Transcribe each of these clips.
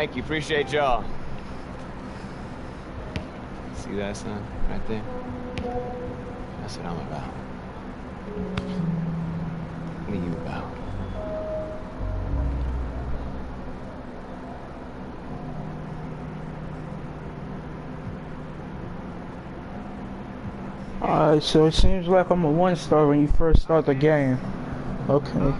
Thank you. Appreciate y'all. See that, son? Right there? That's what I'm about. What are you about? Alright, so it seems like I'm a 1-star when you first start the game. Okay.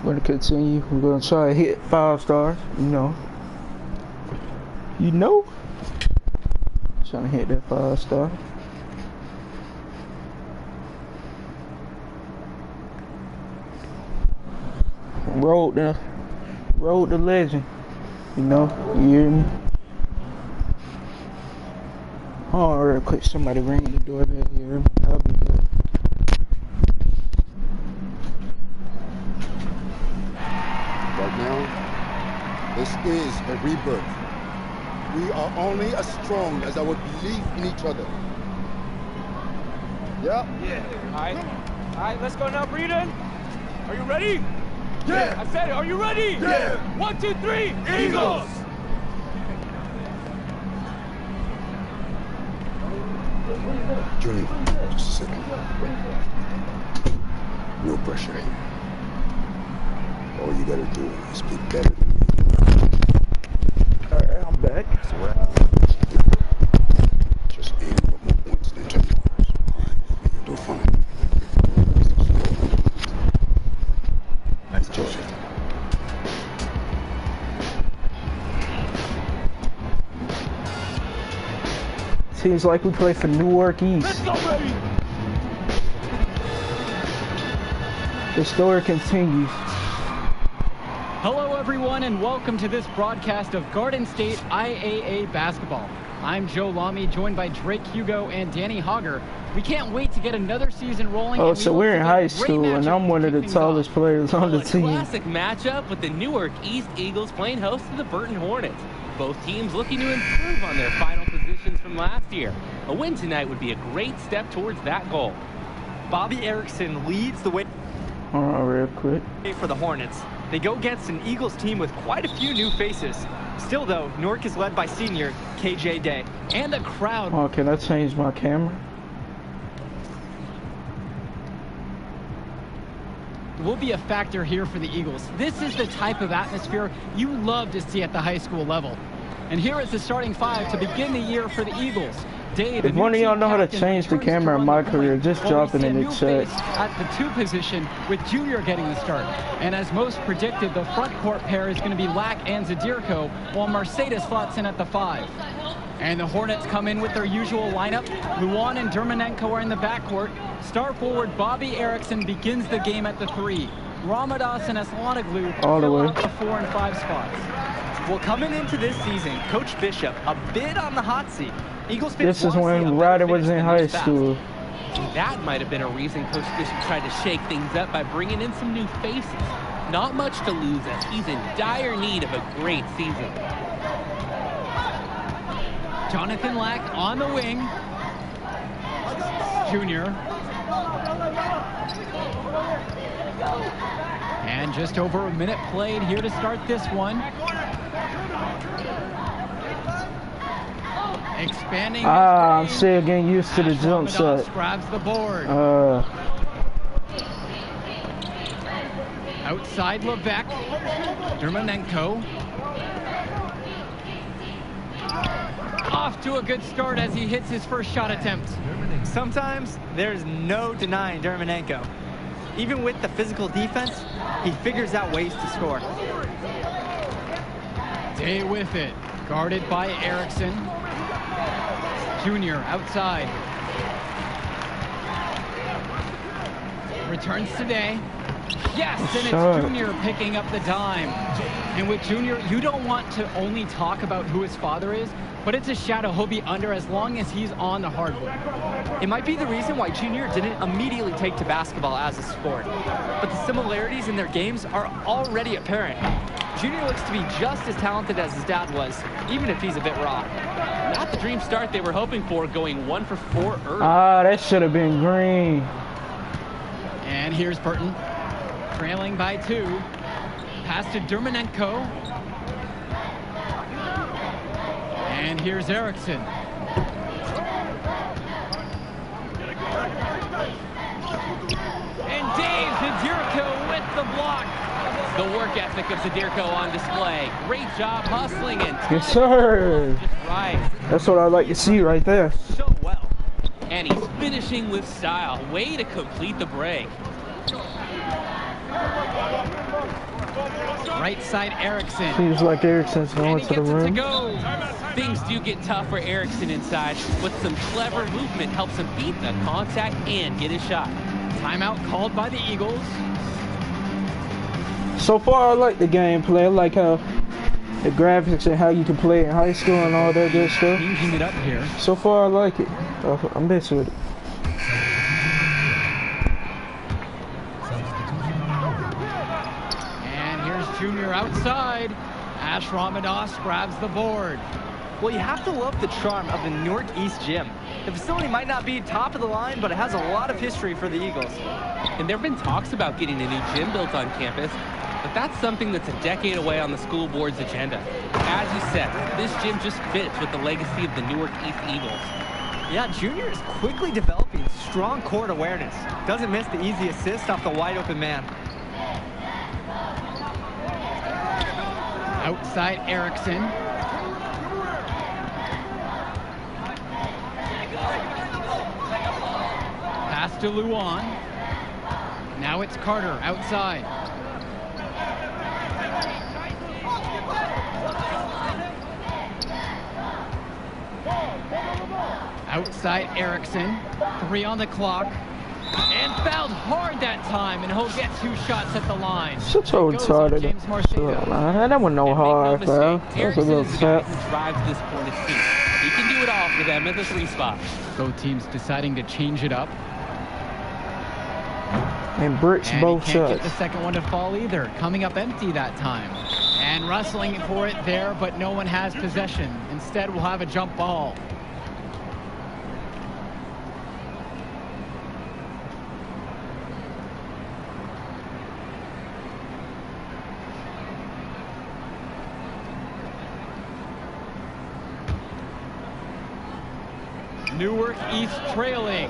We're gonna continue. We're gonna try to hit 5 stars, you know. Trying to hit that 5-star. Road the legend. You know, you hear me? Hold on real quick, somebody ringing the door back here. I'll be back. Right now, this is a rebirth. We are only as strong as our belief in each other. Yeah? Yeah. All right, let's go now, Breeden. Are you ready? Yeah! I said, are you ready? Yeah! 1, 2, 3, Eagles! Julie, just a second. No pressure. All you gotta do is be better than me. Alright, I'm back. That's a wrap. Just aim for more points than 10 points. Alright, do fine. Nice job. Seems like we play for Newark East. Let's go, baby! The story continues. Hello everyone and welcome to this broadcast of Garden State IAA basketball. I'm Joe Lamy, joined by Drake Hugo and Danny Hogger. We can't wait to get another season rolling. Oh, so we're in high school and I'm one of the tallest players on the team. Classic matchup with the Newark East Eagles playing host to the Burton Hornets. Both teams looking to improve on their final positions from last year. A win tonight would be a great step towards that goal. Bobby Erickson leads the way Hold on real quick. for the Hornets. They go against an Eagles team with quite a few new faces. Still though, Newark is led by senior KJ Day. And a crowd. Oh, can I change my camera? Will be a factor here for the Eagles. This is the type of atmosphere you love to see at the high school level. And here is the starting 5 to begin the year for the Eagles. Dave, if one of y'all know how to change the camera in my career, just drop it in the chat. At the 2 position, with Junior getting the start. And as most predicted, the front court pair is going to be Lack and Zadirko, while Mercedes slots in at the 5. And the Hornets come in with their usual lineup. Luan and Dermanenko are in the backcourt. Star forward Bobby Erickson begins the game at the 3. Ramadas and Aslanoglu all the way out the 4 and 5 spots. Well, coming into this season, Coach Bishop a bit on the hot seat. Eagles this is when Ryder was in high school. That might have been a reason Coach Bishop tried to shake things up by bringing in some new faces. Not much to lose as he's in dire need of a great season. Jonathan Lack on the wing. Junior. And just over a minute played here to start this one. Expanding. I'm still getting used to the jump shot. Grabs the board. Outside Levesque. Dermanenko. Off to a good start as he hits his first shot attempt. Sometimes there's no denying Dermanenko. Even with the physical defense, he figures out ways to score. Day with it. Guarded by Erickson. Junior outside. Returns today. Yes, and it's Junior picking up the dime. And with Junior, you don't want to only talk about who his father is, but it's a shadow he'll be under as long as he's on the hardwood. It might be the reason why Junior didn't immediately take to basketball as a sport, but the similarities in their games are already apparent. Junior looks to be just as talented as his dad was, even if he's a bit raw. Not the dream start they were hoping for, going 1 for 4 early. That should have been green. And here's Burton, trailing by 2. Pass to Dermanenko. And here's Erickson. And Dave Zadirko with the block. The work ethic of Zadirko on display. Great job hustling and Yes, sir. just right. That's what I like to see right there. So well. And he's finishing with style. Way to complete the break. Right side Erickson. Seems like Erickson's And going he to the gets it to rim. go. Things do get tough for Erickson inside, but some clever movement helps him beat the contact and get his shot. Timeout called by the Eagles. So far, I like the gameplay. I like how the graphics and how you can play in high school and all that good stuff. Changing it up here. So far, I like it. I'm messing with it. And here's Junior outside. Ash Ramadas grabs the board. Well, you have to love the charm of the Newark East Gym. The facility might not be top of the line, but it has a lot of history for the Eagles. And there have been talks about getting a new gym built on campus, but that's something that's a decade away on the school board's agenda. As you said, this gym just fits with the legacy of the Newark East Eagles. Yeah, Junior is quickly developing strong court awareness. Doesn't miss the easy assist off the wide open man. Outside Erickson. Pass to Luan. Now it's Carter outside. Outside Erickson. 3 on the clock. And fouled hard that time, and he'll get 2 shots at the line. Such a It goes on retarded. James Marcelo. That wasn't no And hard make no foul. mistake, That was a Erickson little is the guy step. who drives this Hornets team. He can do it all for them at the 3 spot. Both teams deciding to change it up. And bricks And both he can't get shots. the second one to fall either. Coming up empty that time. And wrestling for it there, but no one has possession. Instead, we'll have a jump ball. Newark East trailing.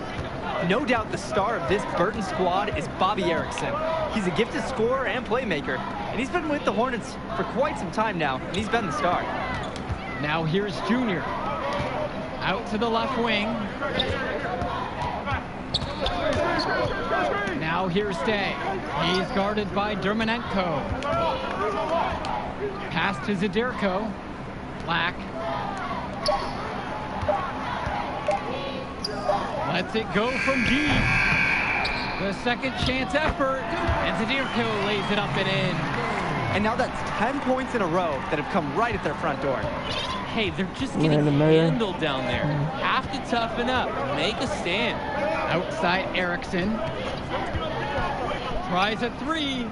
No doubt the star of this Burton squad is Bobby Erickson. He's a gifted scorer and playmaker, and he's been with the Hornets for quite some time now, and he's been the star. Now here's Junior. Out to the left wing. Now here's Day. He's guarded by Dermanenko. Pass to Zadirko. Black. Lets it go from deep. The second chance effort. And Zadirko lays it up and in. And now that's 10 points in a row that have come right at their front door. Hey, they're just getting handled down there. Have to toughen up, make a stand. Outside Erickson. Tries a 3.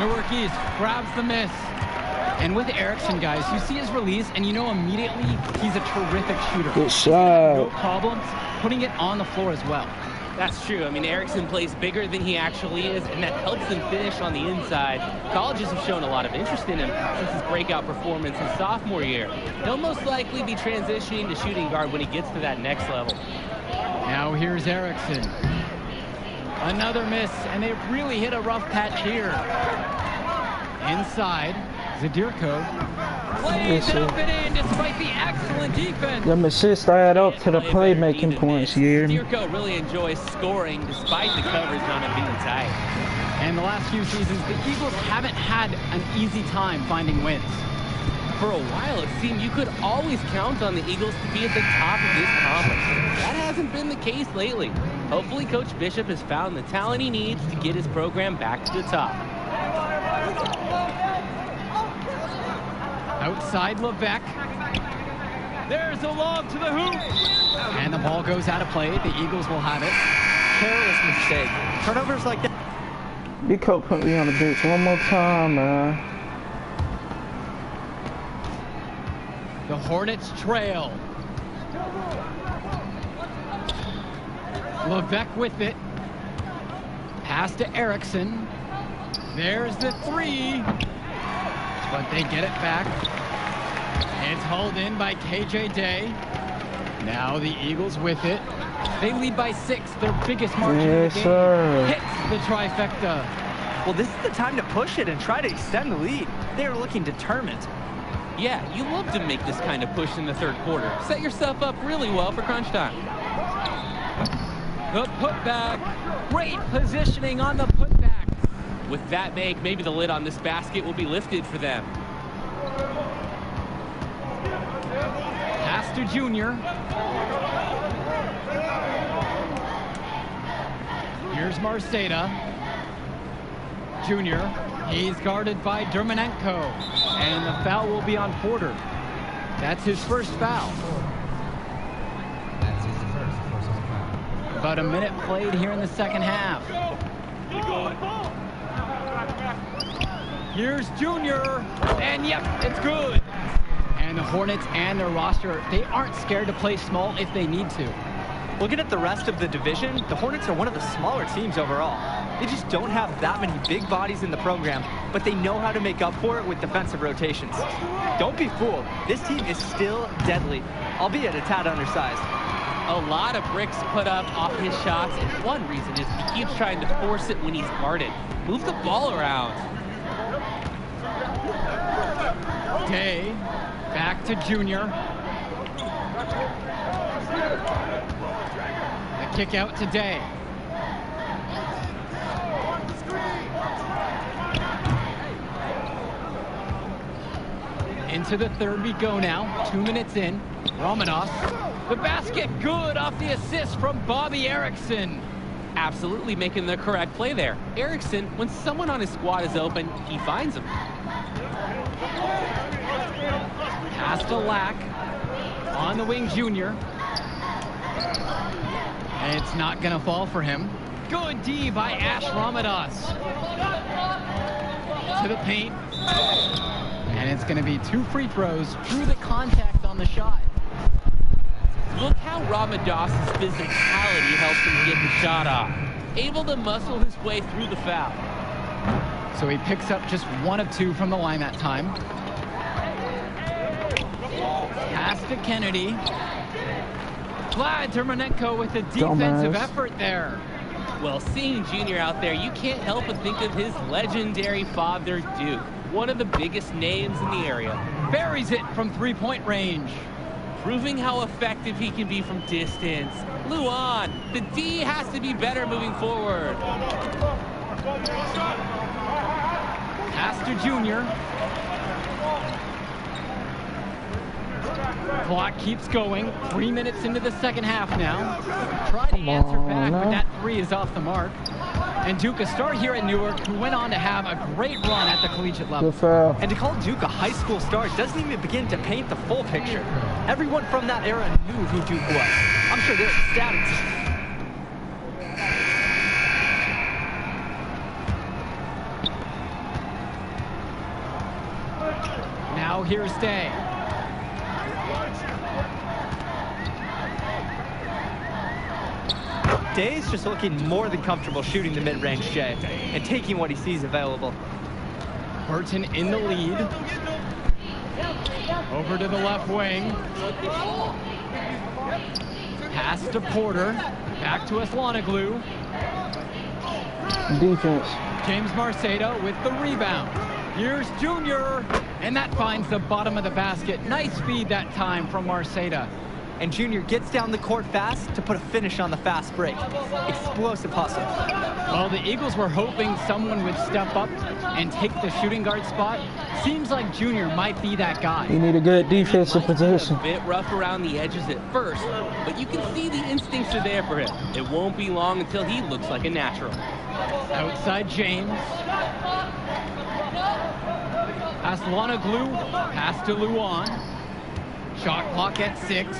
Newark East grabs the miss. And with Erickson, guys, you see his release, and you know immediately he's a terrific shooter. Good No shot. problems putting it on the floor as well. That's true. I mean, Erickson plays bigger than he actually is, and that helps him finish on the inside. Colleges have shown a lot of interest in him since his breakout performance his sophomore year. He'll most likely be transitioning to shooting guard when he gets to that next level. Now here's Erickson. Another miss, and they've really hit a rough patch here. Inside, Zadirko plays it up and in despite the excellent defense. Them assists add up to the Play better playmaking D than points this. here. Zadirko really enjoys scoring despite the coverage on him being tight. And the last few seasons, the Eagles haven't had an easy time finding wins. For a while, it seemed you could always count on the Eagles to be at the top of this conference. That hasn't been the case lately. Hopefully, Coach Bishop has found the talent he needs to get his program back to the top. Outside Levesque. There's a lob to the hoop. And the ball goes out of play. The Eagles will have it. Careless mistake. Turnovers like that. Big coach put me on the bench one more time, man. The Hornets trail. Levesque with it. Pass to Erickson. There's the three, but they get it back. It's hauled in by KJ Day. Now the Eagles with it. They lead by 6, their biggest margin in the Yes, game. sir. Hits the trifecta. Well, this is the time to push it and try to extend the lead. They're looking determined. Yeah, you love to make this kind of push in the third quarter. Set yourself up really well for crunch time. The putback. Great positioning on the putback. With that make, maybe the lid on this basket will be lifted for them. Pass to Junior. Here's Marceta. Junior. He's guarded by Dermanenko. And the foul will be on Porter. That's his first foul. About a minute played here in the second half. Here's Junior. And yep, it's good. And the Hornets and their roster, they aren't scared to play small if they need to. Looking at the rest of the division, the Hornets are one of the smaller teams overall. They just don't have that many big bodies in the program, but they know how to make up for it with defensive rotations. Don't be fooled. This team is still deadly, albeit a tad undersized. A lot of bricks put up off his shots, and one reason is he keeps trying to force it when he's guarded. Move the ball around. Day, back to Junior. The kick out to Day. Into the third we go now. 2 minutes in. Ramadas. The basket good off the assist from Bobby Erickson. Absolutely making the correct play there. Erickson, when someone on his squad is open, he finds them. Pass to Lack. On the wing, Junior. And it's not going to fall for him. Good D by Ash Ramadas. To the paint. And it's going to be 2 free throws through the contact on the shot. Look how Ramadas' physicality helps him get the shot off. Able to muscle his way through the foul. So he picks up just 1 of 2 from the line that time. Pass to Kennedy. Vlad Dermanenko with a defensive effort there. Well, seeing Junior out there, you can't help but think of his legendary father, Duke. One of the biggest names in the area. Buries it from 3-point range. Proving how effective he can be from distance. Luan, the D has to be better moving forward. Pass to Junior. Clock keeps going. 3 minutes into the second half now. Try to answer back, but that 3 is off the mark. And Duke, a star here at Newark, who went on to have a great run at the collegiate level. Good foul. And to call Duke a high school star doesn't even begin to paint the full picture. Everyone from that era knew who Duke was. I'm sure they're ecstatic. Now here's Day. Day's just looking more than comfortable shooting the mid-range J and taking what he sees available. Burton in the lead. Over to the left wing. Pass to Porter. Back to Aslanoglu. Defense. James Marceta with the rebound. Here's Junior. And that finds the bottom of the basket. Nice feed that time from Marceta. And Junior gets down the court fast to put a finish on the fast break. Explosive hustle. Well, the Eagles were hoping someone would step up and take the shooting guard spot. Seems like Junior might be that guy. You need a good defensive position. A bit rough around the edges at first, but you can see the instincts are there for him. It won't be long until he looks like a natural. Outside James. Aslanoglu. Pass to Luan. Shot clock at 6.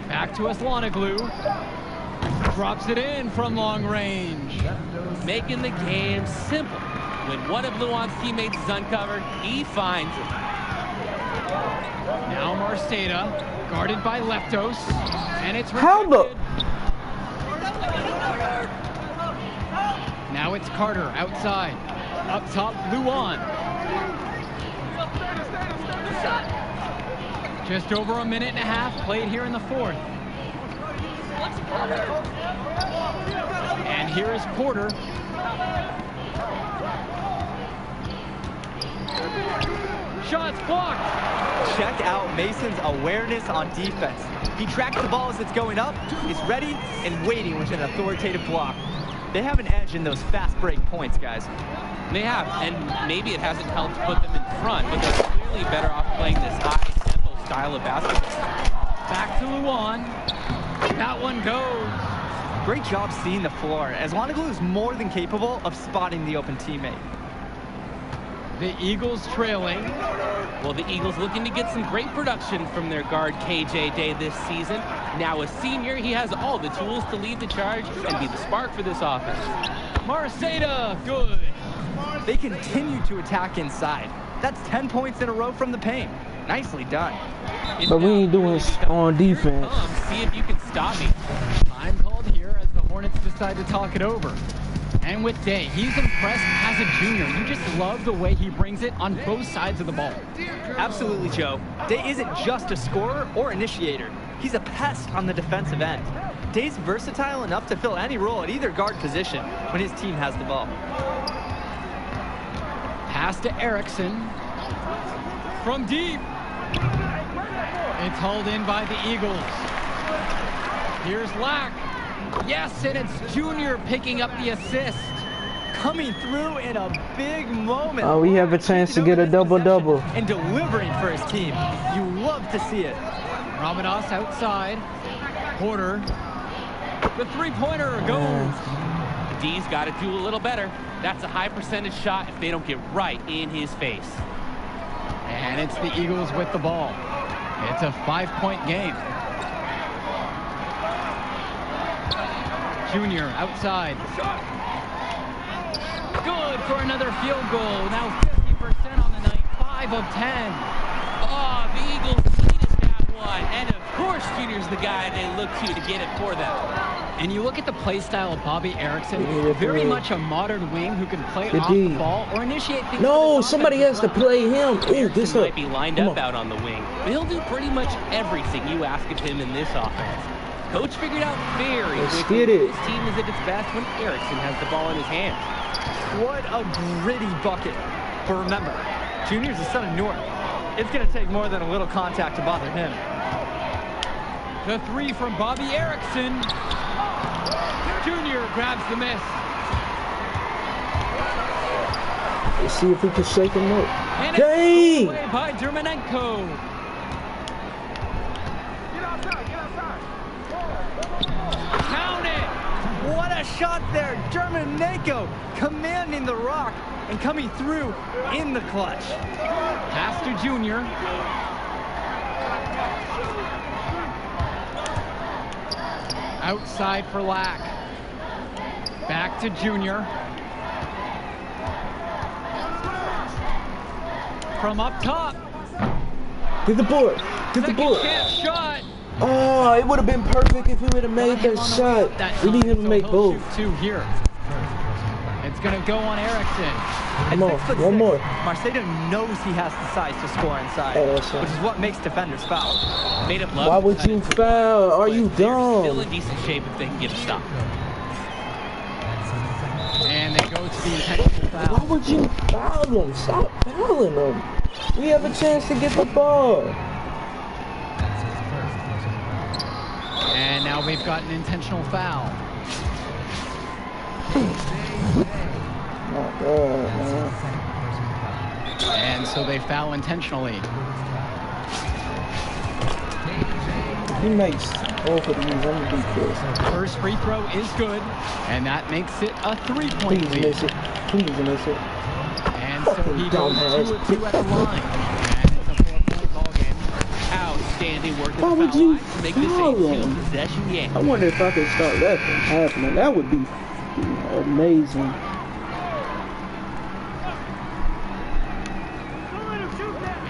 Back to Aslanoglu. Drops it in from long range. Making the game simple. When one of Luan's teammates is uncovered, he finds it. Now Marceta, guarded by Leptos, and it's How the- rejected. Now it's Carter outside. Up top, Luan. Just over a minute and a half played here in the fourth. And here is Porter. Shots blocked. Check out Mason's awareness on defense. He tracks the ball as it's going up, is ready, and waiting with an authoritative block. They have an edge in those fast break points, guys. They have, and maybe it hasn't helped put them in front, but they're clearly better off playing this high-tempo style of basketball. Back to Luan. That one goes. Great job seeing the floor, as Wanaglu is more than capable of spotting the open teammate. The Eagles trailing. Well, the Eagles looking to get some great production from their guard KJ Day this season. Now a senior, he has all the tools to lead the charge and be the spark for this offense. Marceda, good. They continue to attack inside. That's 10 points in a row from the paint. Nicely done. But we ain't doing on defense. See if you can stop me. Time called here as the Hornets decide to talk it over. And with Day, he's impressed as a junior. You just love the way he brings it on both sides of the ball. Absolutely, Joe. Day isn't just a scorer or initiator. He's a pest on the defensive end. Day's versatile enough to fill any role at either guard position when his team has the ball. Pass to Erickson. From deep. It's hauled in by the Eagles. Here's Lack. Yes, and it's Junior picking up the assist. Coming through in a big moment. We have a chance to get a double-double. And delivering for his team. You love to see it. Ramadas outside. Porter. The three-pointer goes. D's got to do a little better. That's a high percentage shot if they don't get right in his face. And it's the Eagles with the ball. It's a 5-point game. Junior outside. Good for another field goal. Now 50% on the night. 5 of 10. Oh, the Eagles need to have one. And of course, Junior's the guy they look to get it for them. And you look at the play style of Bobby Erickson, very much a modern wing who can play off D. the ball or initiate things. No, somebody has to play him. Ooh, this might be lined up out on the wing. But he'll do pretty much everything you ask of him in this offense. Coach figured out very quickly his team is at its best when Erickson has the ball in his hands. What a gritty bucket. But remember, Junior's the son of Newark. It's going to take more than a little contact to bother him. The three from Bobby Erickson. Junior grabs the miss. Let's see if we can shake him up. And it's Dang! away by Dermanenko. Count it! What a shot there. Dermanenko commanding the rock and coming through in the clutch. Pass to Junior. Outside for Lack. Back to Junior. From up top. Get the board. Get the Second board. chance shot. Oh, it would have been perfect if he would have made that shot. We need him to make both. Two here. It's going to go on Erickson. Come on, one more. Marceda knows he has the size to score inside, which is what makes defenders foul. Made him love Why would you foul? Are you Still in dumb? decent shape if they can get a stop. And they go to the intentional Why foul. would you foul him? Stop fouling him. We have a chance to get the ball. And now we've got an intentional foul. My God, man. And so they foul intentionally. He makes both of these. I'm gonna be pissed. First free throw is good, and that makes it a 3-point Please lead. miss it. Please miss it. And so he goes Dumbass. 2 of 2 at the line. And it's a 4-point ball game. Outstanding work at Why the would foul you line to make this a foul him? 2-possession game. I wonder if I could start that from happening. That would be amazing.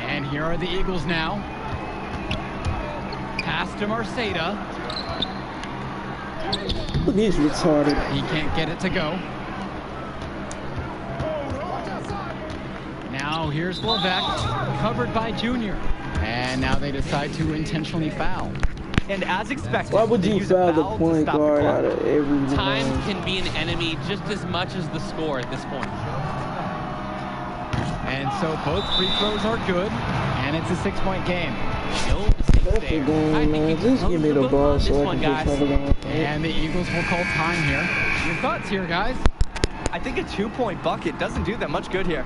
And here are the Eagles now. Pass to Marceda. Look, he's retarded. He can't get it to go. Now here's Levesque, covered by Junior. And now they decide to intentionally foul. And as expected, Why would they you use a foul the foul to point stop the guard clock. out of every Time game? can be an enemy just as much as the score at this point. And so both free throws are good, and it's a 6-point game. No mistakes That's a there. game, I think man. you can Just close give me the book ball on so this I one, can guys. just have it on. And the Eagles will call time here. Your thoughts here, guys? I think a 2-point bucket doesn't do that much good here.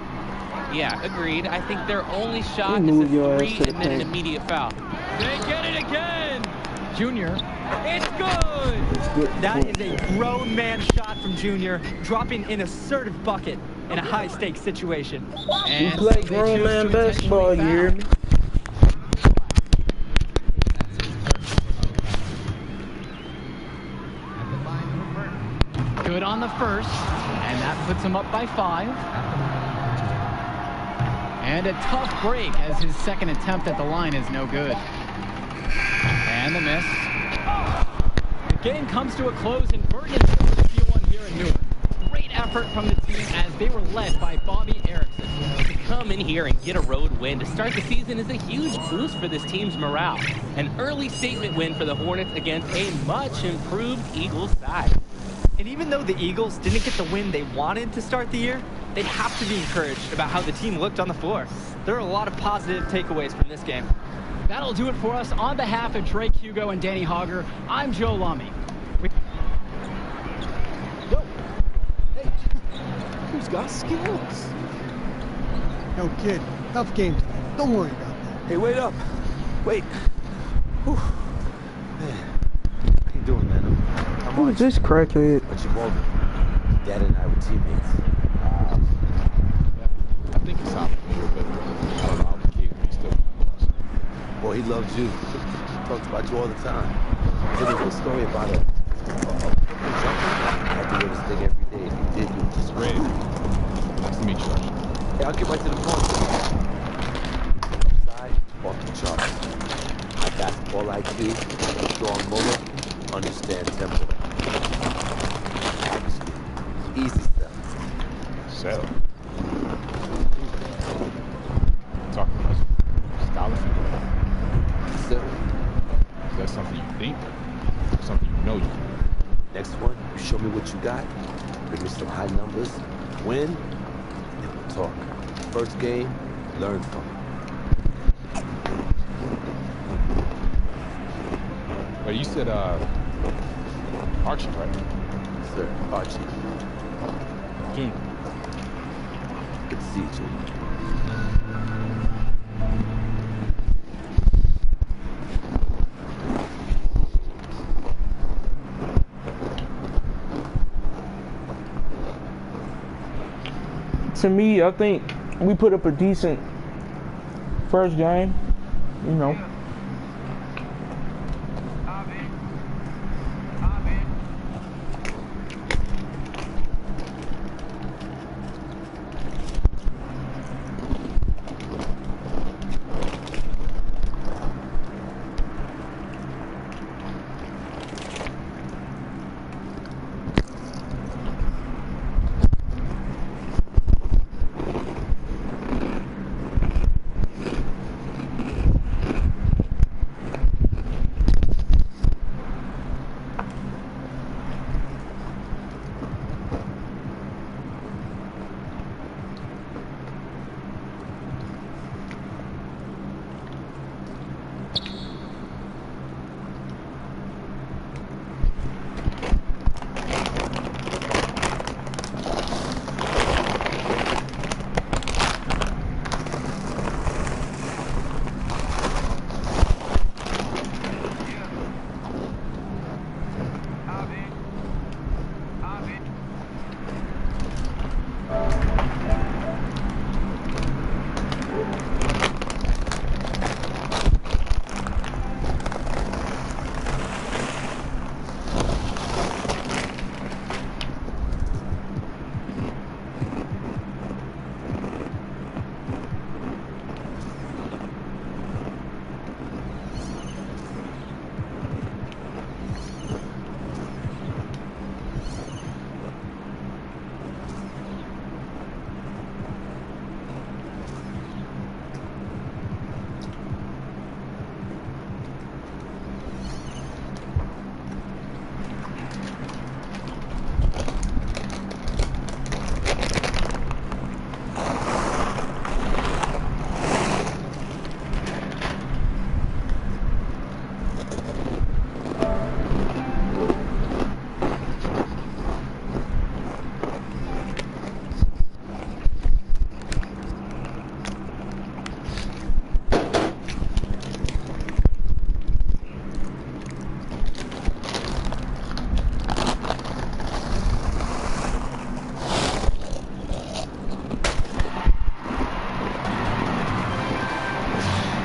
Yeah, agreed. I think their only shot You is move your a ass 3 to the and then an paint. immediate foul. They get it again! Junior. It's good! It's good. That is a grown man shot from Junior, dropping an assertive bucket in a high-stakes situation. You And play so they grown choose man to basketball, you intentionally hear me? foul. Good on the first, and that puts him up by 5. And a tough break as his second attempt at the line is no good. And the miss. The game comes to a close, and Bergen's going to steal one here in Newark. Great effort from the team as they were led by Bobby Erickson. To come in here and get a road win to start the season is a huge boost for this team's morale. An early statement win for the Hornets against a much improved Eagles side. And even though the Eagles didn't get the win they wanted to start the year, they have to be encouraged about how the team looked on the floor. There are a lot of positive takeaways from this game. That'll do it for us. On behalf of Drake Hugo and Danny Hogger, I'm Joe Lummy. Yo, hey, who's got skills? Yo, kid, tough game today. Don't worry about that. Hey, wait up. Wait. Whew. Man, how you doing, man? I'm Who's Archie. this crackhead? Archie Morgan. Dad and I were teammates. I think it's out a little bit. I don't know how the kid he still was. Boy, he loves you. He talks about you all the time. He told me a story about a jumper. I do this thing every day. If you did, you would just Red. Nice to meet you, Archie. Hey, I'll get right to the point. Side, off the charts. My basketball IQ, strong motor, understand tempo. Easy stuff. Settle. Talking about scholarship. So, Is that something you think? Or something you know you can? next one, you show me what you got, bring me some high numbers, win, and we'll talk. First game, learn from it. But you said, Archie, right? Sir, Archie, Junior. good to see you, Junior. To me, I think we put up a decent first game. You know.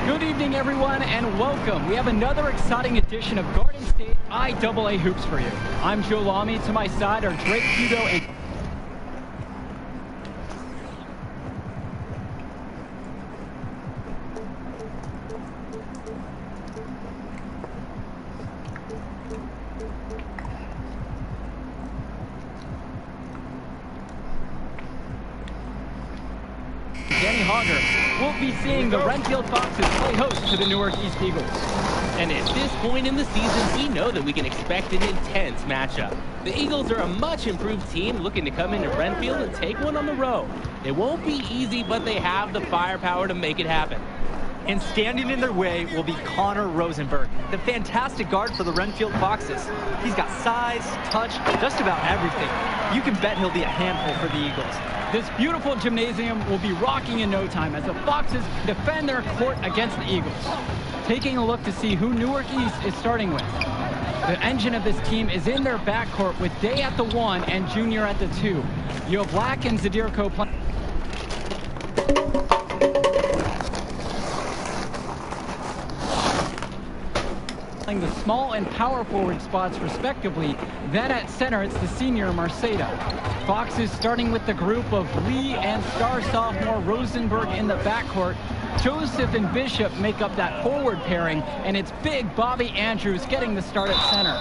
Good evening, everyone, and welcome. We have another exciting edition of Garden State IAA Hoops for you. I'm Joe Lamy. To my side are Drake Hugo and we'll be seeing the Renfield Foxes play host to the Newark East Eagles. And at this point in the season, we know that we can expect an intense matchup. The Eagles are a much improved team looking to come into Renfield and take one on the road. It won't be easy, but they have the firepower to make it happen. And standing in their way will be Connor Rosenberg, the fantastic guard for the Renfield Foxes. He's got size, touch, just about everything. You can bet he'll be a handful for the Eagles. This beautiful gymnasium will be rocking in no time as the Foxes defend their court against the Eagles. Taking a look to see who Newark East is starting with. The engine of this team is in their backcourt with Day at the 1 and Junior at the 2. You have Black and Zadirko playing. The small and power forward spots respectively. Then at center, it's the senior Marceta. Foxes starting with the group of Lee and star sophomore Rosenberg in the backcourt. Joseph and Bishop make up that forward pairing, and it's big Bobby Andrews getting the start at center.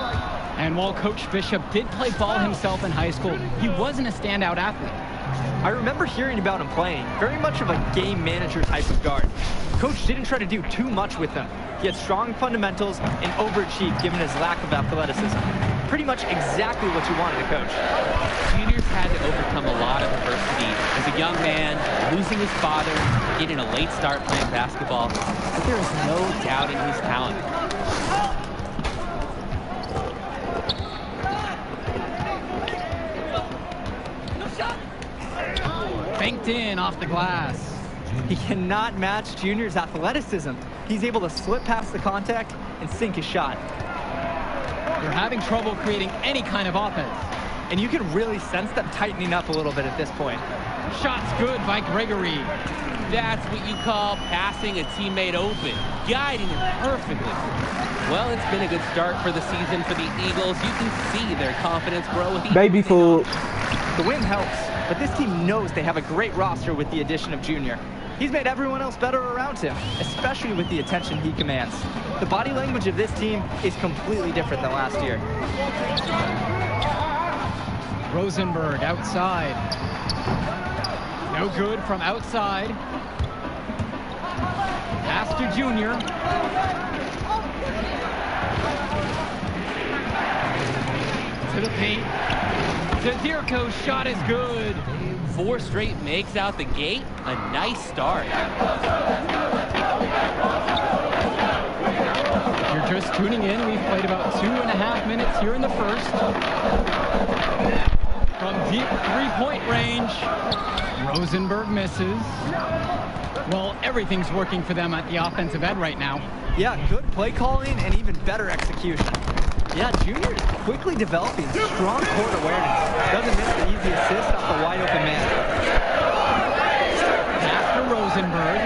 And while Coach Bishop did play ball himself in high school, he wasn't a standout athlete. I remember hearing about him playing, very much of a game manager type of guard. Coach didn't try to do too much with him. He had strong fundamentals and overachieved given his lack of athleticism. Pretty much exactly what you wanted to coach. Junior's had to overcome a lot of adversity. As a young man, losing his father, getting a late start playing basketball, but there is no doubting his talent. Banked in off the glass. He cannot match Junior's athleticism. He's able to slip past the contact and sink his shot. They're having trouble creating any kind of offense. And you can really sense them tightening up a little bit at this point. Shots good by Gregory. That's what you call passing a teammate open, guiding him perfectly. Well, it's been a good start for the season for the Eagles. You can see their confidence grow with each Baby food. The win helps, but this team knows they have a great roster with the addition of Junior. He's made everyone else better around him, especially with the attention he commands. The body language of this team is completely different than last year. Rosenberg outside. No good from outside. Pass to Junior. To the paint. Zadirko's shot is good. 4 straight makes out the gate. A nice start. If you're just tuning in, we've played about 2.5 minutes here in the first. From deep three-point range, Rosenberg misses. Well, everything's working for them at the offensive end right now. Yeah, good play calling and even better execution. Yeah, Junior is quickly developing strong court awareness. Doesn't miss the easy assist off the wide open man. Pass to Rosenberg.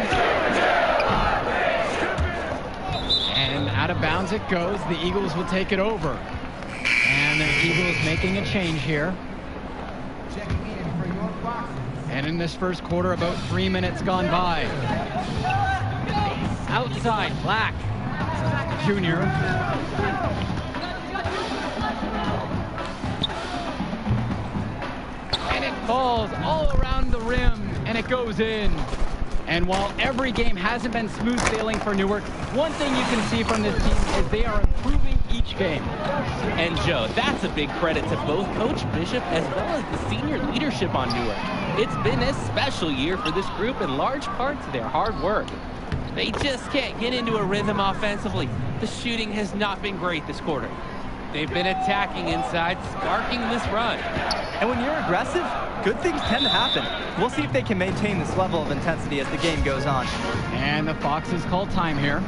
And out of bounds it goes. The Eagles will take it over. And the Eagles making a change here. And in this first quarter, about 3 minutes gone by. Outside, Black. Junior. And it falls all around the rim, and it goes in. And while every game hasn't been smooth sailing for Newark, one thing you can see from this team is they are improving each game. And Joe, that's a big credit to both Coach Bishop as well as the senior leadership on Newark. It's been a special year for this group in large part to their hard work. They just can't get into a rhythm offensively. The shooting has not been great this quarter. They've been attacking inside, sparking this run. And when you're aggressive, good things tend to happen. We'll see if they can maintain this level of intensity as the game goes on. And the Foxes call time here.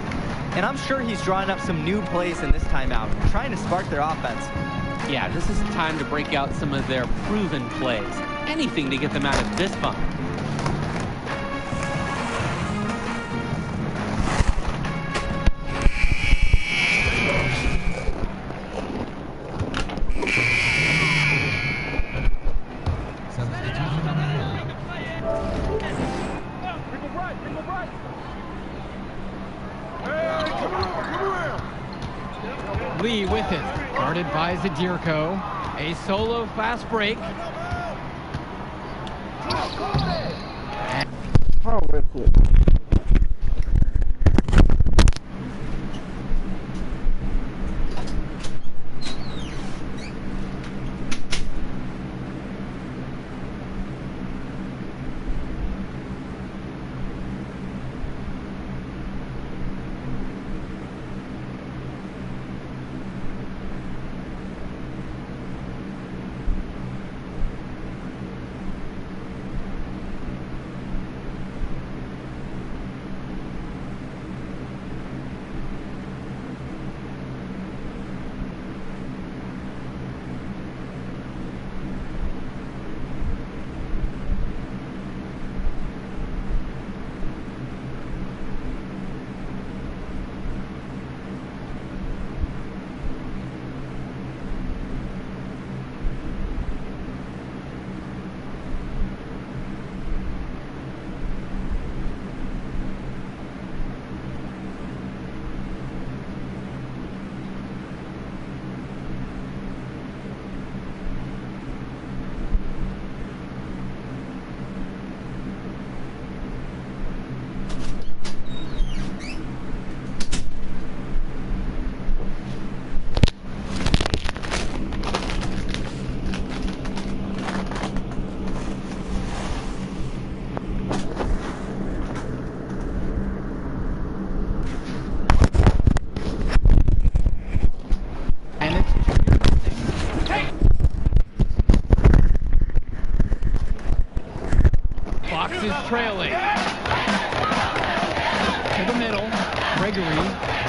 And I'm sure he's drawing up some new plays in this timeout, trying to spark their offense. Yeah, this is time to break out some of their proven plays. Anything to get them out of this funk. Lee with it, guarded by Zadirko. A solo fast break. Oh, real quick. Trailing. To the middle, Gregory.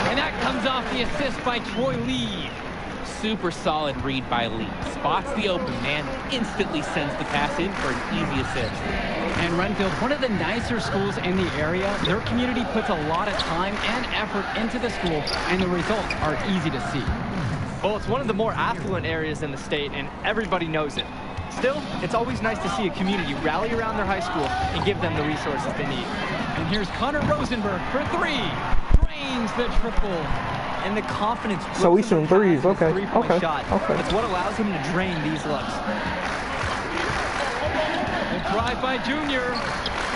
And that comes off the assist by Troy Lee. Super solid read by Lee. Spots the open man, instantly sends the pass in for an easy assist. And Renfield, one of the nicer schools in the area, their community puts a lot of time and effort into the school, and the results are easy to see. Well, it's one of the more affluent areas in the state, and everybody knows it. Still, it's always nice to see a community rally around their high school and give them the resources they need. And here's Connor Rosenberg for three. Drains the triple. And the confidence. So we shooting threes. Okay. Okay. Shot. Okay. It's what allows him to drain these looks. The drive by Junior.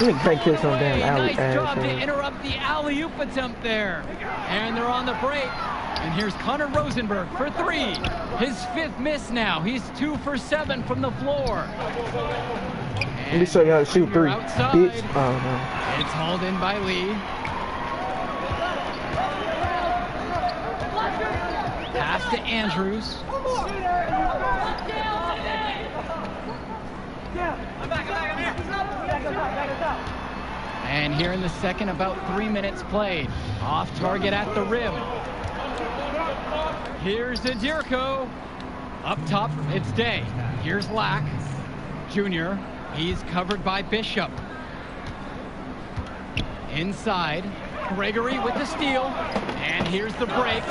You can crank kids on damn alley. Nice job to interrupt the alley-oop attempt there. And they're on the break. And here's Connor Rosenberg for three. His fifth miss now. He's 2 for 7 from the floor. Let me show you how to shoot three. Outside. Bitch. Oh, no. It's hauled in by Lee. Pass to Andrews. And here in the second, about 3 minutes played. Off target at the rim. Here's Zadirko. Up top, it's Day. Here's Lack. Junior. He's covered by Bishop. Inside. Gregory with the steal. And here's the break.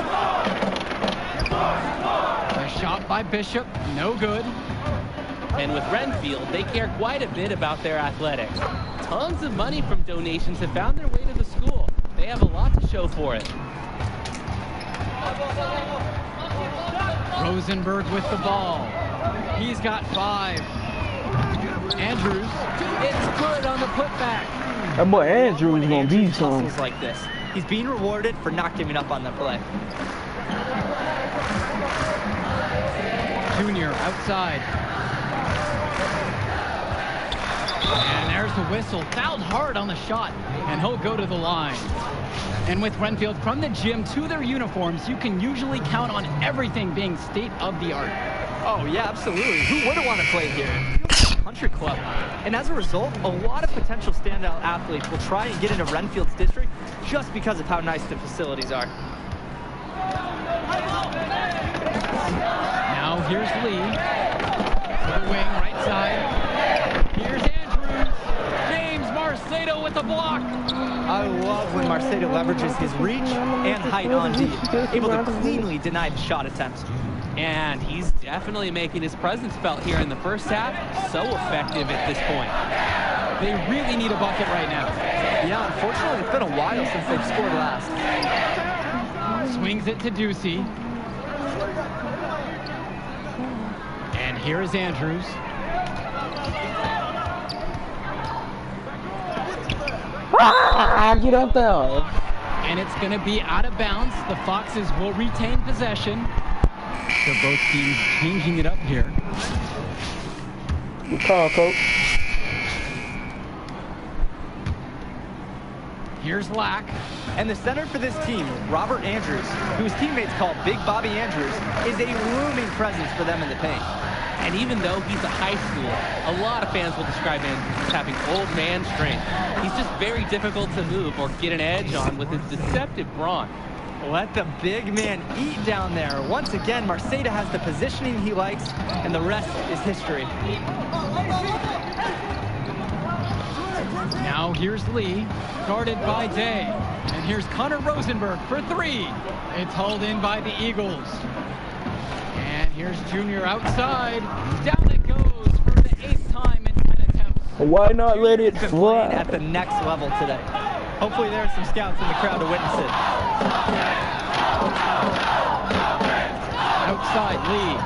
A shot by Bishop. No good. And with Renfield, they care quite a bit about their athletics. Tons of money from donations have found their way to the school. They have a lot to show for it. Rosenberg with the ball. He's got 5. Andrews. It's good on the putback. That boy Andrews gonna be some. Like this. He's being rewarded for not giving up on the play. Junior outside. And there's the whistle. Fouled hard on the shot. And he'll go to the line. And with Renfield, from the gym to their uniforms, you can usually count on everything being state-of-the-art. Oh, yeah, absolutely. Who wouldn't want to play here? Country club. And as a result, a lot of potential standout athletes will try and get into Renfield's district just because of how nice the facilities are. Now here's Lee. To the wing, right side. Here's Andrews. James Marcedo with the block. I love when Marcedo leverages his reach and height on D, able to cleanly deny the shot attempts. And he's definitely making his presence felt here in the first half. So effective at this point. They really need a bucket right now. Yeah, unfortunately, it's been a while since they've scored last. Swings it to Ducey. And here is Andrews. Get up there. And it's going to be out of bounds. The Foxes will retain possession. So both teams changing it up here. Good call, coach. Here's Lack. And the center for this team, Robert Andrews, who his teammates call Big Bobby Andrews, is a looming presence for them in the paint. And even though he's a high schooler, a lot of fans will describe Andrews as having old man strength. He's just very difficult to move or get an edge on with his deceptive brawn. Let the big man eat down there. Once again, Marceda has the positioning he likes, and the rest is history. Now here's Lee, guarded by Day. And here's Connor Rosenberg for three. It's hauled in by the Eagles. And here's Junior outside. Down it goes for the 8th time in 10 attempts. Why not let it Been fly? playing at the next level today. Hopefully there are some scouts in the crowd to witness it. Outside Lee.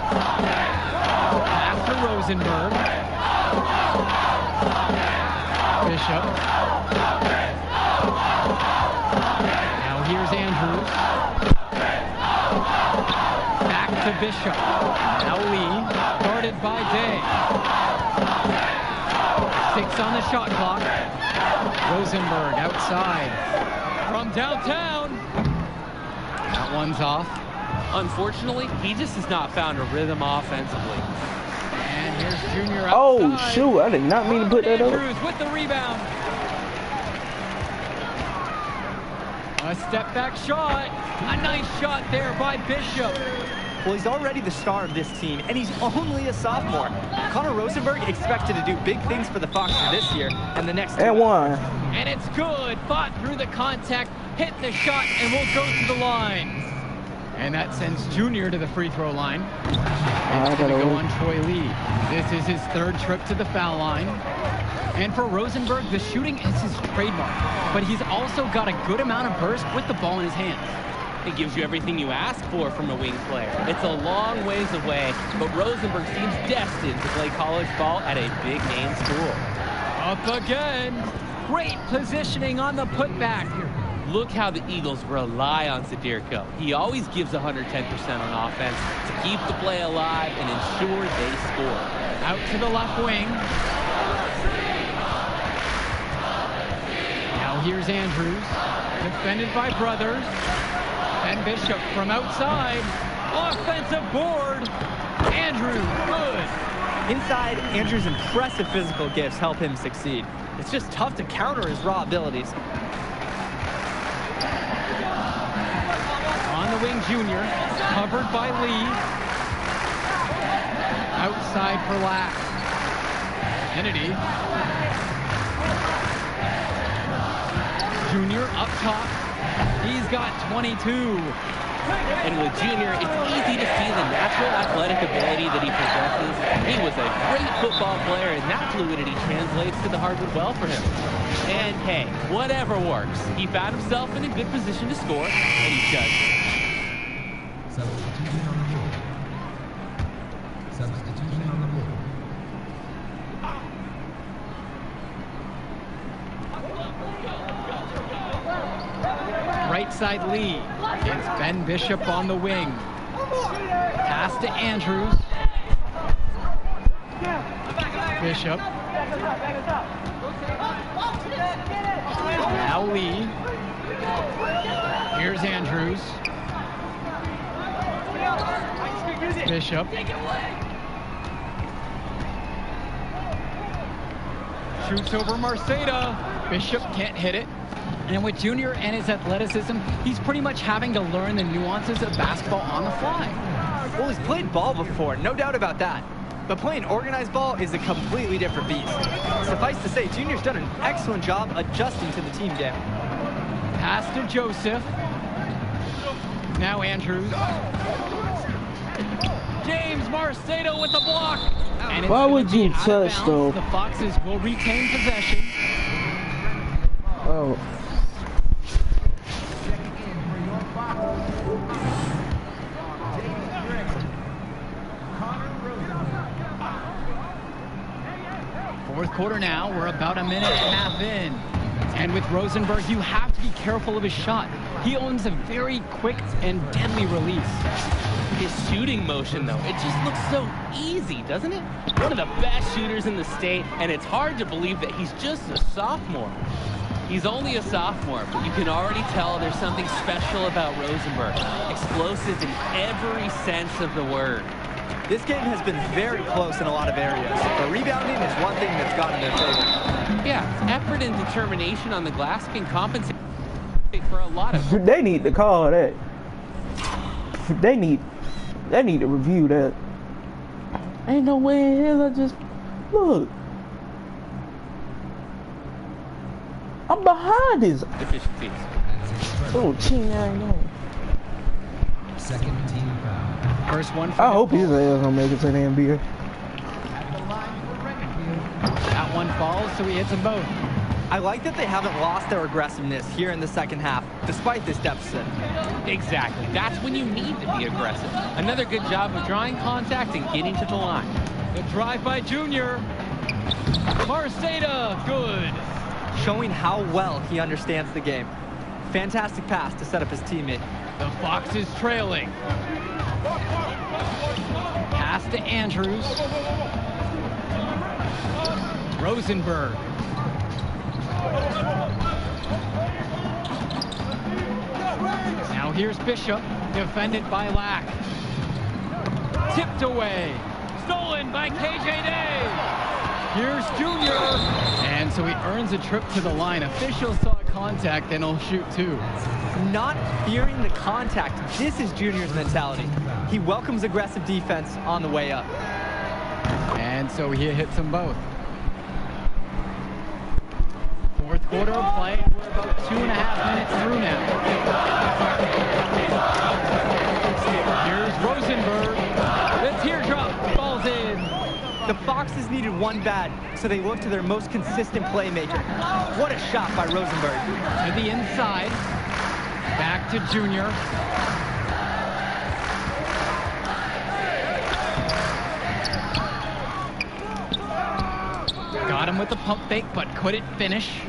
Pass to Rosenberg. Bishop. Now here's Andrews. Back to Bishop. Now Lee, guarded by Day. 6 on the shot clock. Rosenberg outside from downtown. That one's off. Unfortunately, he just has not found a rhythm offensively. And here's Junior outside. Oh, shoot. I did not mean to put that up. Andrews with the rebound. A step back shot. A nice shot there by Bishop. Well, he's already the star of this team, and he's only a sophomore. Connor Rosenberg expected to do big things for the Foxes this year and the next And one. And it's good. Fought through the contact, hit the shot, and will go to the line. And that sends Junior to the free throw line. And it's going to go on Troy Lee. This is his 3rd trip to the foul line. And for Rosenberg, the shooting is his trademark. But he's also got a good amount of burst with the ball in his hands. It gives you everything you ask for from a wing player. It's a long ways away, but Rosenberg seems destined to play college ball at a big name school. Up again. Great positioning on the putback. Look how the Eagles rely on Zadirko. He always gives 110% on offense to keep the play alive and ensure they score. Out to the left wing. Now here's Andrews. Defended by Brothers. And Bishop from outside. Offensive board. Andrews, good. Inside, Andrews' impressive physical gifts help him succeed. It's just tough to counter his raw abilities. On the wing, Junior, covered by Lee. Outside for Lack. Kennedy. Junior up top. He's got 22. And with Junior, it's easy to see the natural athletic ability that he possesses. He was a great football player, and that fluidity translates to the Harvard well for him. And hey, whatever works. He found himself in a good position to score, and he judged. Substitution on the board. Substitution on the board. Right side Lee. It's Ben Bishop on the wing. Pass to Andrews. Bishop. Now Lee. Here's Andrews. Bishop. Shoots over Marceda. Bishop can't hit it. And with Junior and his athleticism, he's pretty much having to learn the nuances of basketball on the fly. Well, he's played ball before, no doubt about that. But playing organized ball is a completely different beast. Suffice to say, Junior's done an excellent job adjusting to the team game. Pass to Joseph. Now Andrews. James Marceda with the block. And Why would you touch, though? The Foxes will retain possession. Oh. quarter now. We're about a minute and a half in. And with Rosenberg, you have to be careful of his shot. He owns a very quick and deadly release. His shooting motion, though, it just looks so easy, doesn't it? One of the best shooters in the state, and it's hard to believe that he's just a sophomore. He's only a sophomore, but you can already tell there's something special about Rosenberg. Explosive in every sense of the word. This game has been very close in a lot of areas, but rebounding is one thing that's gotten their favor. Yeah, effort and determination on the glass can compensate for a lot of... They need to call that. They need to review that. Ain't no way in hell I just... Look. I'm behind this. deficiencies. Oh, team, I know. Second team foul. First one for I hope his ass don't make it to the NBA. That one falls, so he hits them both. I like that they haven't lost their aggressiveness here in the second half, despite this deficit. Exactly. That's when you need to be aggressive. Another good job of drawing contact and getting to the line. The drive by Junior. Marceda, good. Showing how well he understands the game. Fantastic pass to set up his teammate. The Fox is trailing. Pass to Andrews. Rosenberg. Now here's Bishop, defended by Lack. Tipped away. Stolen by KJ Day. Here's Junior. And so he earns a trip to the line. Officials saw contact and he'll shoot two. Not fearing the contact. This is Junior's mentality. He welcomes aggressive defense on the way up. And so he hits them both. Fourth quarter of play. We're about 2.5 minutes through now. Here's Rosenberg. The teardrop falls in. The Foxes needed one bad, so they looked to their most consistent playmaker. What a shot by Rosenberg. To the inside. Back to Junior. Got him with the pump fake, but couldn't finish.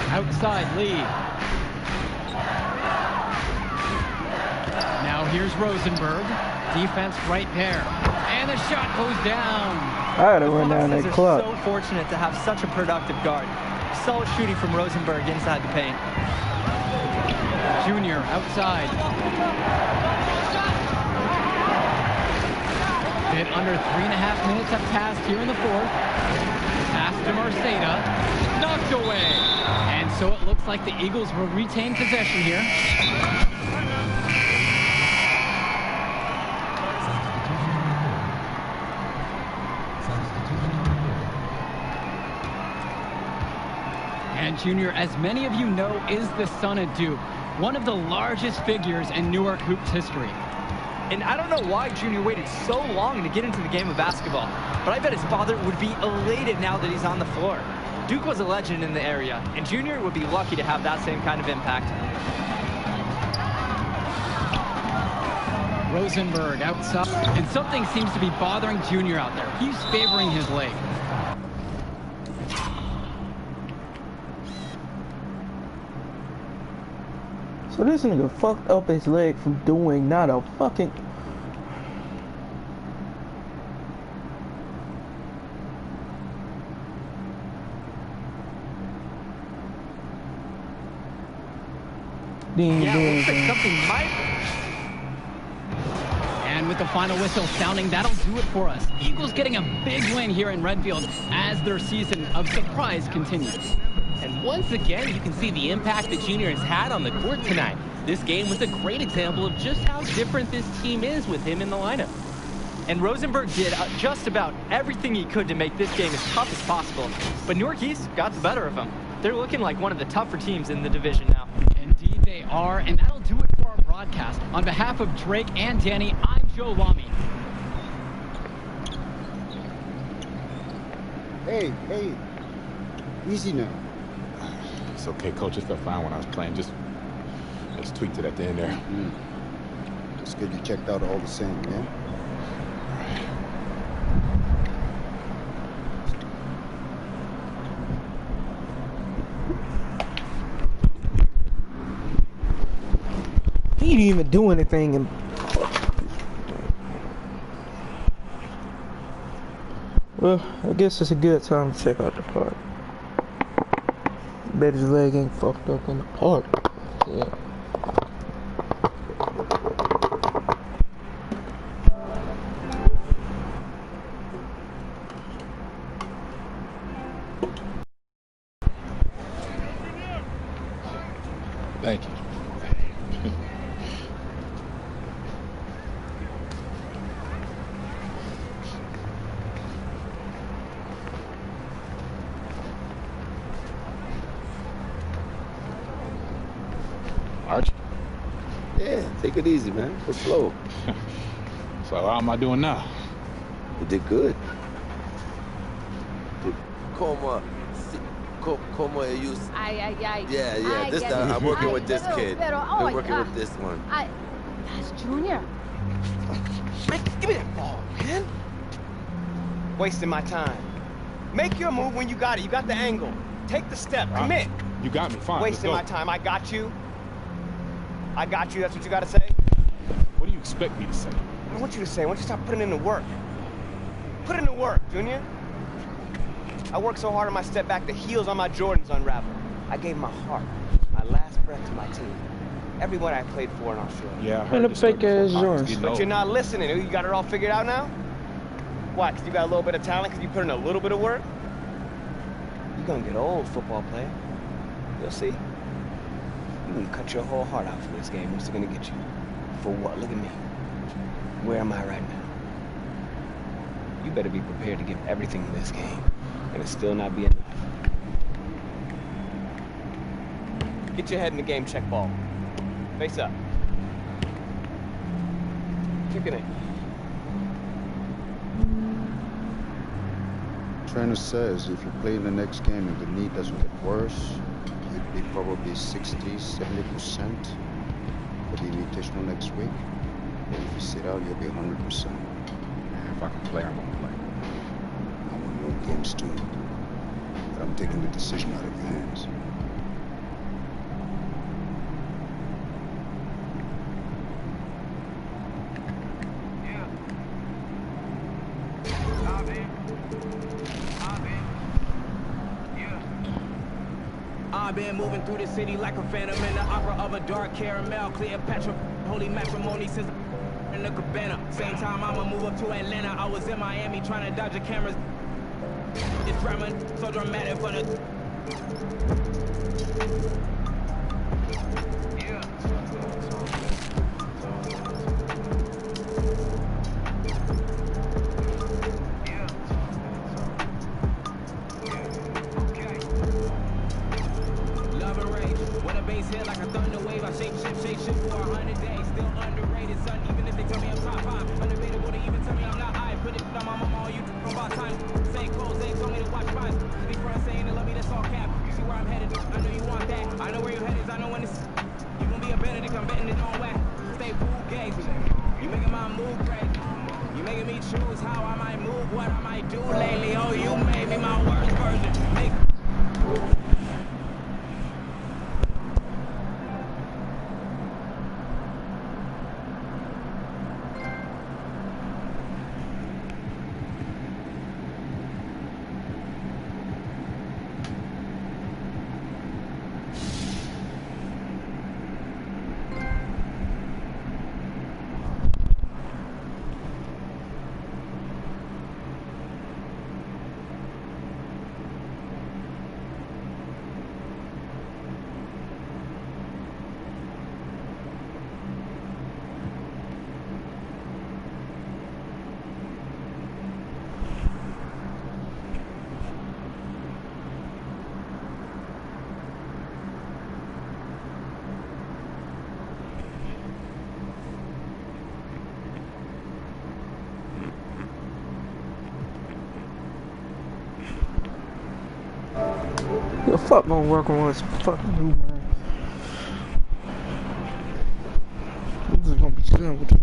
Outside Lee. Now here's Rosenberg. Defense right there. And the shot goes down. I gotta run down that Foxes clock. are so fortunate to have such a productive guard. Solid shooting from Rosenberg inside the paint. Junior outside. Bit under 3.5 minutes have passed here in the fourth. Pass to Marceda. Knocked away. And so it looks like the Eagles will retain possession here. And Junior, as many of you know, is the son of Duke, one of the largest figures in Newark hoops history. And I don't know why Junior waited so long to get into the game of basketball, but I bet his father would be elated now that he's on the floor. Duke was a legend in the area, and Junior would be lucky to have that same kind of impact. Rosenberg outside, and something seems to be bothering Junior out there. He's favoring his leg. So this nigga fucked up his leg from doing not a fucking... Yeah, looks like something might... And with the final whistle sounding, that'll do it for us. Eagles getting a big win here in Redfield as their season of surprise continues. And once again, you can see the impact that Junior has had on the court tonight. This game was a great example of just how different this team is with him in the lineup. And Rosenberg did just about everything he could to make this game as tough as possible. But Newark East got the better of him. They're looking like one of the tougher teams in the division now. Indeed they are, and that'll do it for our broadcast. On behalf of Drake and Danny, I'm Joe Lamy. Hey, easy now. It's okay, coach. It felt fine when I was playing. Just tweaked it at the end there. Just get you checked out all the same, man. didn't even do anything. And well, I guess it's a good time to check out the park. Bet his leg ain't fucked up in the park. Yeah. Thank you. Archie? Yeah, take it easy, man. Go slow. So how am I doing now? You did good. Como ellos. Ay. Yeah. This time I'm working with this kid. Been working with this one. That's Junior. Man, give me that ball, man. Wasting my time. Make your move when you got it. You got the angle. Take the step. Commit. You got me. Fine. Wasting my time. I got you. That's what you got to say? What do you expect me to say? I want you to say, I want you to start putting in the work. Put in the work, Junior. I worked so hard on my step back, the heels on my Jordans unraveled. I gave my heart, my last breath to my team. Everyone I played for in Australia. Yeah, I heard And the this story fake ass before. Jordans. You know. But you're not listening. You got it all figured out now? Why, because you got a little bit of talent, because you put in a little bit of work? You're going to get old, football player. You'll see. You're going to cut your whole heart out for this game. What's it going to get you? For what? Look at me. Where am I right now? You better be prepared to give everything in this game, and it still not be enough. Get your head in the game, check ball. Face up. Kick it in. Trainer says if you play in the next game and the knee doesn't get worse, you'd be probably 60-70% for the invitational next week. And if you sit out, you'll be 100%. If I can play, I'm gonna play. I want to win games too, but I'm taking the decision out of your hands. I've been moving through the city like a phantom in the opera of a dark caramel. Cleopatra, holy matrimony since in the cabana. Same time I'ma move up to Atlanta. I was in Miami trying to dodge the cameras. It's drama, so dramatic for the... The fuck gonna work on this fucking new man. I'm just gonna be chilling with you.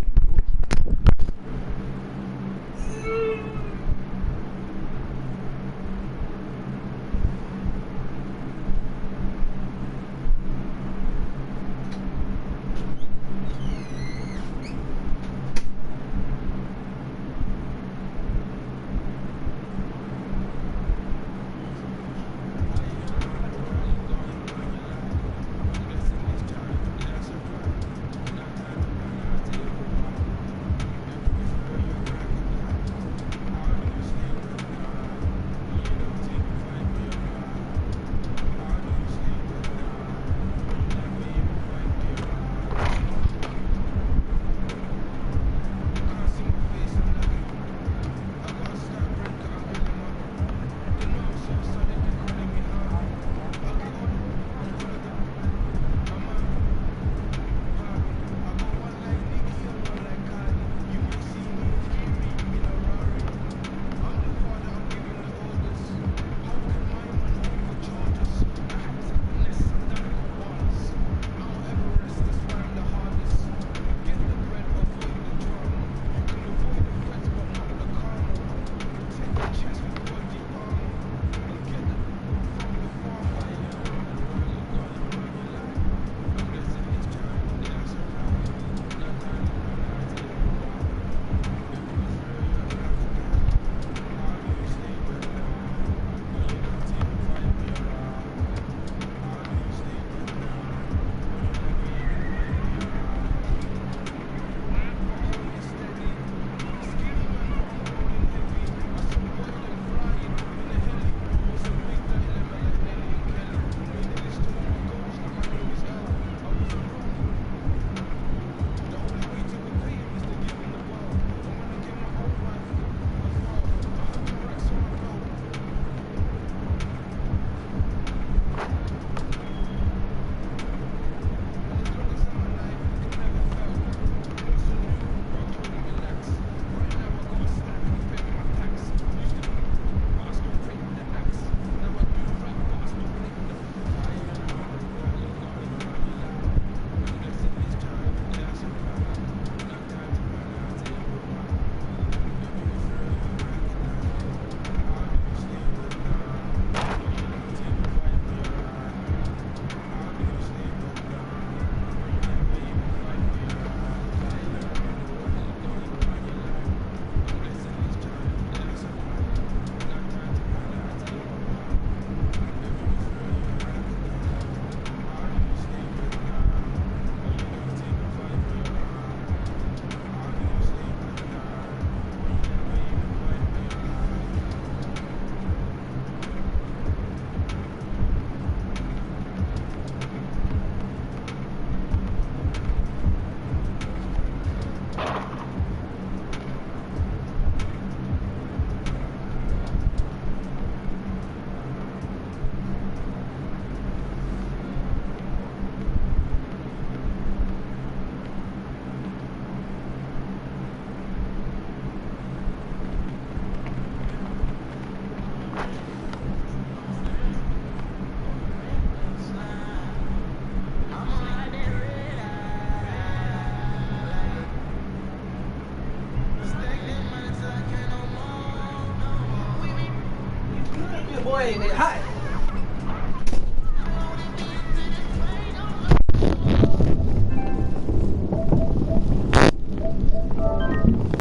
Hi.